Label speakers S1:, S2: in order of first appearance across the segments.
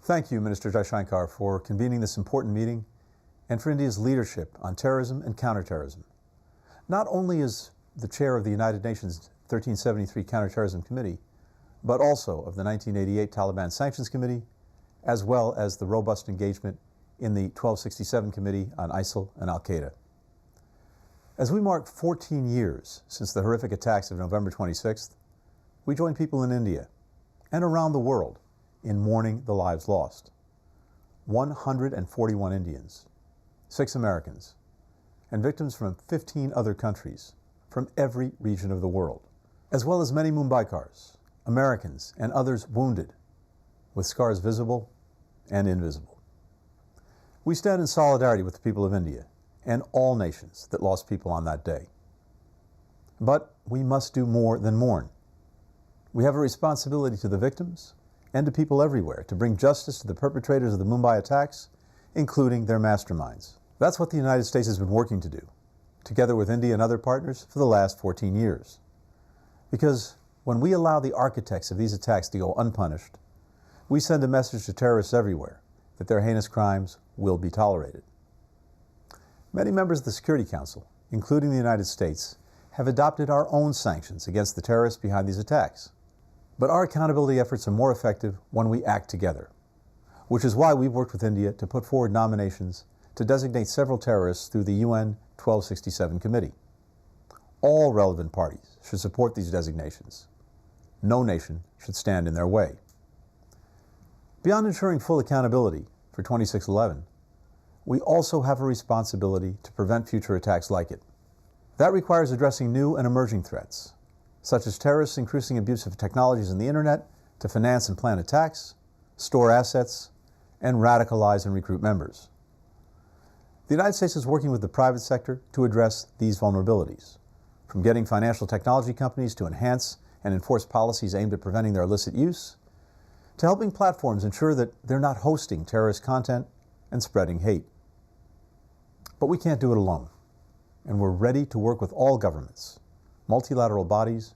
S1: Thank you, Minister Jaishankar, for convening this important meeting and for India's leadership on terrorism and counterterrorism. Not only as the chair of the United Nations 1373 Counterterrorism Committee, but also of the 1988 Taliban Sanctions Committee, as well as the robust engagement in the 1267 Committee on ISIL and Al-Qaeda. As we mark 14 years since the horrific attacks of November 26th, we join people in India and around the world in mourning the lives lost. 141 Indians, 6 Americans, and victims from 15 other countries from every region of the world, as well as many Mumbaikars, Americans, and others wounded, with scars visible and invisible. We stand in solidarity with the people of India and all nations that lost people on that day. But we must do more than mourn. We have a responsibility to the victims and to people everywhere to bring justice to the perpetrators of the Mumbai attacks, including their masterminds. That's what the United States has been working to do, together with India and other partners, for the last 14 years. Because when we allow the architects of these attacks to go unpunished, we send a message to terrorists everywhere that their heinous crimes will be tolerated. Many members of the Security Council, including the United States, have adopted our own sanctions against the terrorists behind these attacks. But our accountability efforts are more effective when we act together, which is why we've worked with India to put forward nominations to designate several terrorists through the UN 1267 Committee. All relevant parties should support these designations. No nation should stand in their way. Beyond ensuring full accountability for 2611, we also have a responsibility to prevent future attacks like it. That requires addressing new and emerging threats, such as terrorists increasing abuse of technologies in the internet to finance and plan attacks, store assets, and radicalize and recruit members. The United States is working with the private sector to address these vulnerabilities, from getting financial technology companies to enhance and enforce policies aimed at preventing their illicit use, to helping platforms ensure that they're not hosting terrorist content and spreading hate. But we can't do it alone, and we're ready to work with all governments, multilateral bodies,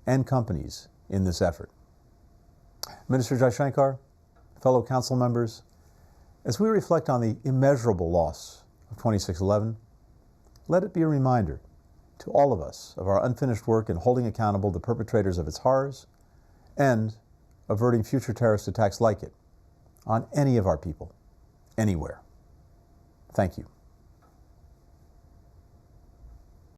S1: and companies in this effort. Minister Jaishankar, fellow council members, as we reflect on the immeasurable loss of 2611, let it be a reminder to all of us of our unfinished work in holding accountable the perpetrators of its horrors and averting future terrorist attacks like it on any of our people, anywhere. Thank you.